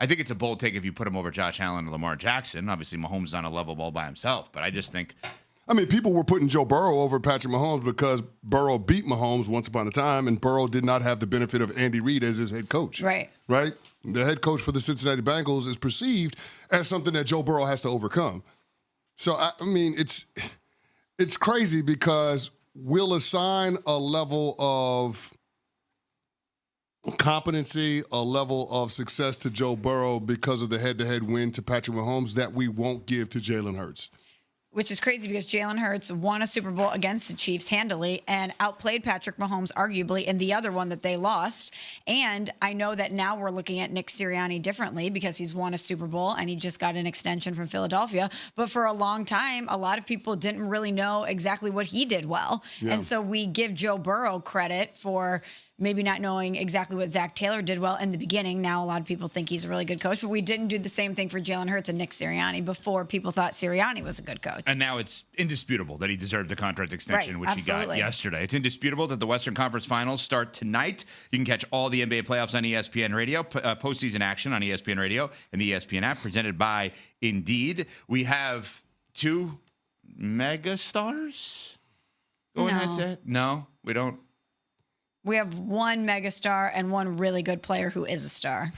I think it's a bold take if you put him over Josh Allen and Lamar Jackson. Obviously, Mahomes is on a level all by himself, but I just think. I mean, people were putting Joe Burrow over Patrick Mahomes because Burrow beat Mahomes once upon a time, and Burrow did not have the benefit of Andy Reid as his head coach. Right. Right? The head coach for the Cincinnati Bengals is perceived as something that Joe Burrow has to overcome. So, I mean, it's crazy because we'll assign a level of competency, a level of success to Joe Burrow because of the head-to-head win to Patrick Mahomes that we won't give to Jalen Hurts. Which is crazy because Jalen Hurts won a Super Bowl against the Chiefs handily and outplayed Patrick Mahomes arguably in the other one that they lost. And I know that now we're looking at Nick Sirianni differently because he's won a Super Bowl and he just got an extension from Philadelphia. But for a long time, a lot of people didn't really know exactly what he did well. Yeah. And so we give Joe Burrow credit for maybe not knowing exactly what Zach Taylor did well in the beginning. Now a lot of people think he's a really good coach, but we didn't do the same thing for Jalen Hurts and Nick Sirianni before people thought Sirianni was a good coach. And now it's indisputable that he deserved the contract extension, which absolutely. He got yesterday. It's indisputable that the Western Conference Finals start tonight. You can catch all the NBA playoffs on ESPN Radio, postseason action on ESPN Radio and the ESPN app, presented by Indeed. We have two megastars going head to head. No, we don't. We have one megastar and one really good player who is a star.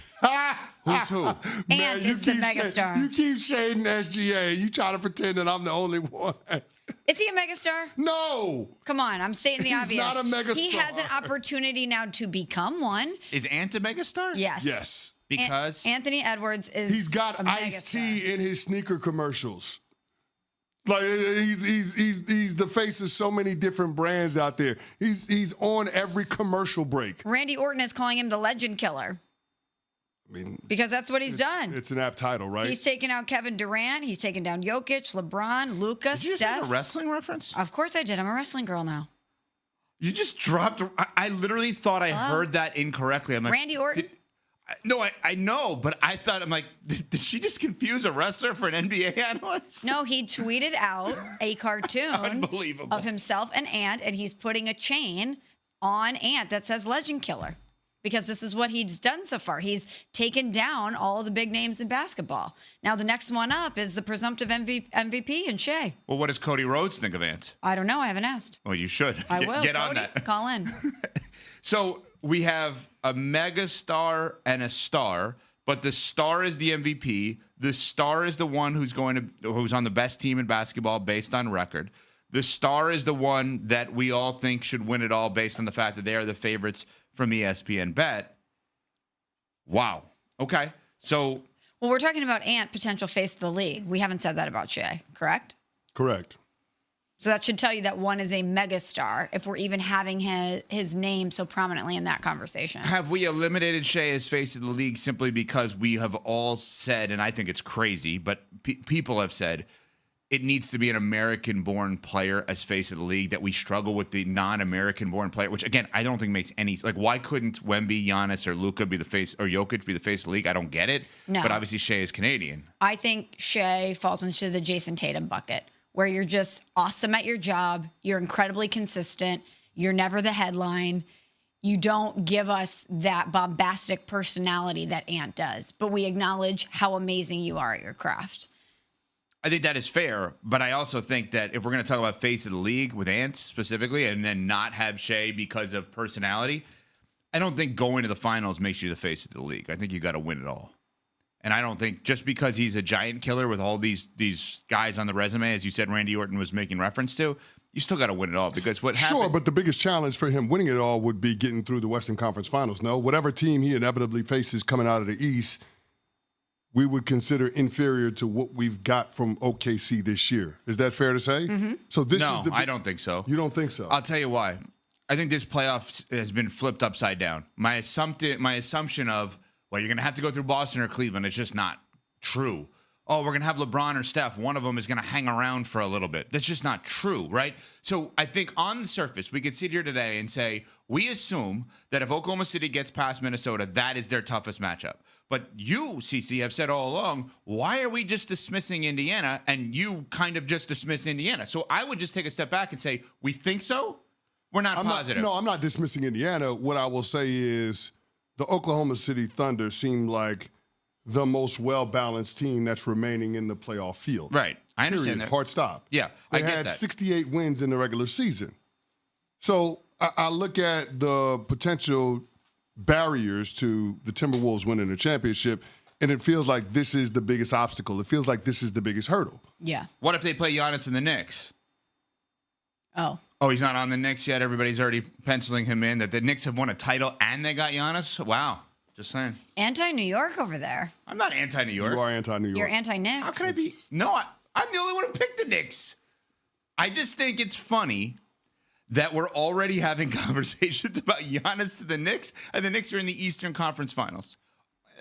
Who's who? Ant is the megastar. You keep shading SGA. You try to pretend that I'm the only one. Is he a megastar? No. Come on, I'm stating the obvious. He's not a megastar. He has an opportunity now to become one. Is Ant a megastar? Yes. Yes. Because Anthony Edwards is. He's got iced tea in his sneaker commercials. Like he's the face of so many different brands out there. He's on every commercial break. Randy Orton is calling him the legend killer. I mean, because that's what he's done. It's an apt title, right? He's taken out Kevin Durant. He's taken down Jokic, LeBron, Luka, Steph. Did you just make a wrestling reference? Of course I did. I'm a wrestling girl now. You just dropped. I literally thought I heard that incorrectly. I'm like, Randy Orton. No, I know, but I thought, I'm like, did she just confuse a wrestler for an NBA analyst? No, he tweeted out a cartoon of himself and Ant, and he's putting a chain on Ant that says Legend Killer because this is what he's done so far. He's taken down all the big names in basketball. Now, the next one up is the presumptive MVP and Shea. Well, what does Cody Rhodes think of Ant? I don't know. I haven't asked. Well, you should. I will. Get Cody, on that. Call in. So we have a mega star and a star, but the star is the MVP. The star is the one who's on the best team in basketball based on record. The star is the one that we all think should win it all based on the fact that they are the favorites from ESPN Bet. Wow. Okay. So. Well, we're talking about Ant, potential face of the league. We haven't said that about Shea, correct? Correct. So that should tell you that one is a megastar if we're even having his name so prominently in that conversation. Have we eliminated Shea as face of the league simply because we have all said, and I think it's crazy, but people have said it needs to be an American-born player as face of the league, that we struggle with the non-American-born player, which, again, I don't think makes any – like, why couldn't Wemby, Giannis, or Luka be the face – or Jokic be the face of the league? I don't get it. No. But obviously Shea is Canadian. I think Shea falls into the Jason Tatum bucket, where you're just awesome at your job, you're incredibly consistent, you're never the headline, you don't give us that bombastic personality that Ant does, but we acknowledge how amazing you are at your craft. I think that is fair, but I also think that if we're going to talk about face of the league with Ant specifically and then not have Shea because of personality, I don't think going to the finals makes you the face of the league. I think you got to win it all. And I don't think just because he's a giant killer with all these guys on the resume, as you said, Randy Orton was making reference to, you still got to win it all because what happened. Sure, but the biggest challenge for him winning it all would be getting through the Western Conference Finals. No, whatever team he inevitably faces coming out of the East, we would consider inferior to what we've got from OKC this year. Is that fair to say? Mm-hmm. So this no, is I don't think so. You don't think so? I'll tell you why. I think this playoff has been flipped upside down. My assumption of, well, you're going to have to go through Boston or Cleveland, it's just not true. Oh, we're going to have LeBron or Steph. One of them is going to hang around for a little bit. That's just not true, right? So I think on the surface, we could sit here today and say, we assume that if Oklahoma City gets past Minnesota, that is their toughest matchup. But you, CC, have said all along, why are we just dismissing Indiana? And you kind of just dismiss Indiana. So I would just take a step back and say, we think so? We're not positive. I'm not dismissing Indiana. What I will say is the Oklahoma City Thunder seem like the most well-balanced team that's remaining in the playoff field. Right. I understand that. Hard stop. Yeah, they I get had that. 68 wins in the regular season. So I look at the potential barriers to the Timberwolves winning the championship, and it feels like this is the biggest obstacle. It feels like this is the biggest hurdle. Yeah. What if they play Giannis in the Knicks? Oh, he's not on the Knicks yet. Everybody's already penciling him in that the Knicks have won a title and they got Giannis. Wow. Just saying. Anti-New York over there. I'm not anti-New York. You are anti-New York. You're anti-Knicks. How can I be? No, I'm the only one who picked the Knicks. I just think it's funny that we're already having conversations about Giannis to the Knicks, and the Knicks are in the Eastern Conference Finals.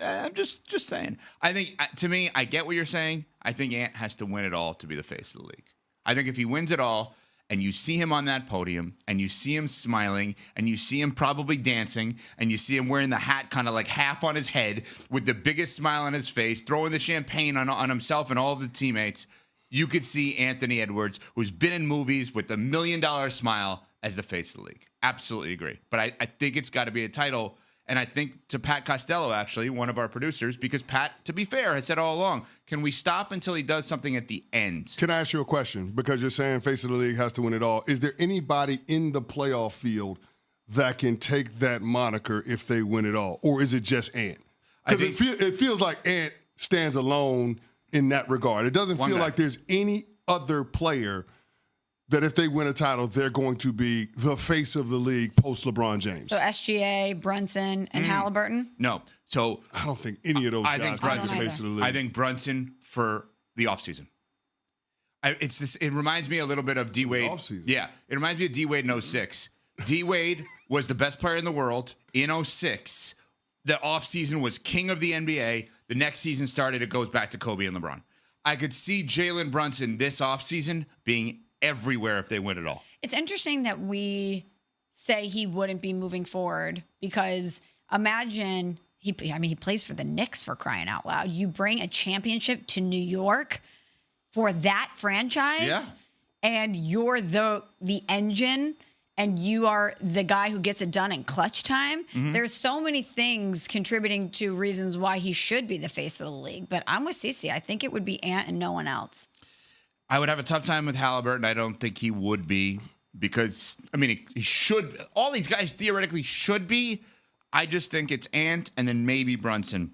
I'm just saying. I think, to me, I get what you're saying. I think Ant has to win it all to be the face of the league. I think if he wins it all, and you see him on that podium, and you see him smiling, and you see him probably dancing, and you see him wearing the hat kind of like half on his head with the biggest smile on his face, throwing the champagne on himself and all of the teammates, you could see Anthony Edwards, who's been in movies with the $1 million smile, as the face of the league. Absolutely agree. But I think it's got to be a title. And I think to Pat Costello, actually, one of our producers, because Pat, to be fair, has said all along, can we stop until he does something at the end? Can I ask you a question? Because you're saying face of the league has to win it all. Is there anybody in the playoff field that can take that moniker if they win it all? Or is it just Ant? Because it feels like Ant stands alone in that regard. It doesn't feel like there's any other player that if they win a title, they're going to be the face of the league post LeBron James. So SGA, Brunson, and Halliburton? No. So I don't think any of those guys can be the face of the league. I think Brunson for the offseason. It reminds me a little bit of D Wade. Yeah, it reminds me of D Wade in 06. D Wade was the best player in the world in 06. The offseason was king of the NBA. The next season started, it goes back to Kobe and LeBron. I could see Jalen Brunson this offseason being everywhere if they win it all. It's interesting that we say he wouldn't be moving forward because imagine he plays for the Knicks, for crying out loud. You bring a championship to New York for that franchise, and you're the engine, and you are the guy who gets it done in clutch time. Mm-hmm. There's so many things contributing to reasons why he should be the face of the league. But I'm with Cece. I think it would be Ant and no one else. I would have a tough time with Halliburton. I don't think he would be because, he should. All these guys theoretically should be. I just think it's Ant and then maybe Brunson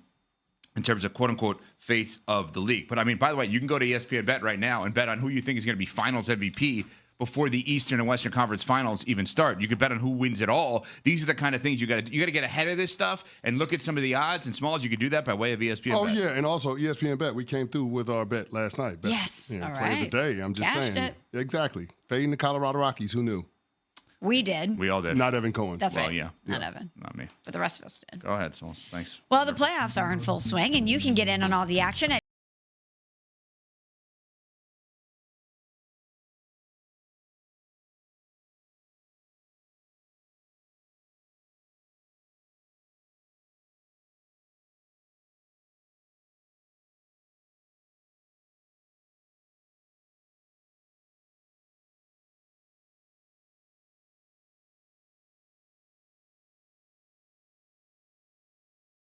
in terms of quote-unquote face of the league. But, by the way, you can go to ESPN Bet right now and bet on who you think is going to be finals MVP before the Eastern and Western Conference Finals even start. You could bet on who wins it all. These are the kind of things you got to get ahead of this stuff and look at some of the odds and smalls. You could do that by way of ESPN Bet. Oh, yeah, and also ESPN Bet. We came through with our bet last night. Yes, all play right. of the day. I'm just Cashed saying. it. Exactly. Fading the Colorado Rockies. Who knew? We did. We all did. Not Evan Cohen. That's right. Yeah. Not Evan. Not me. But the rest of us did. Go ahead, Smalls. Thanks. Well, the playoffs are in full swing, and you can get in on all the action at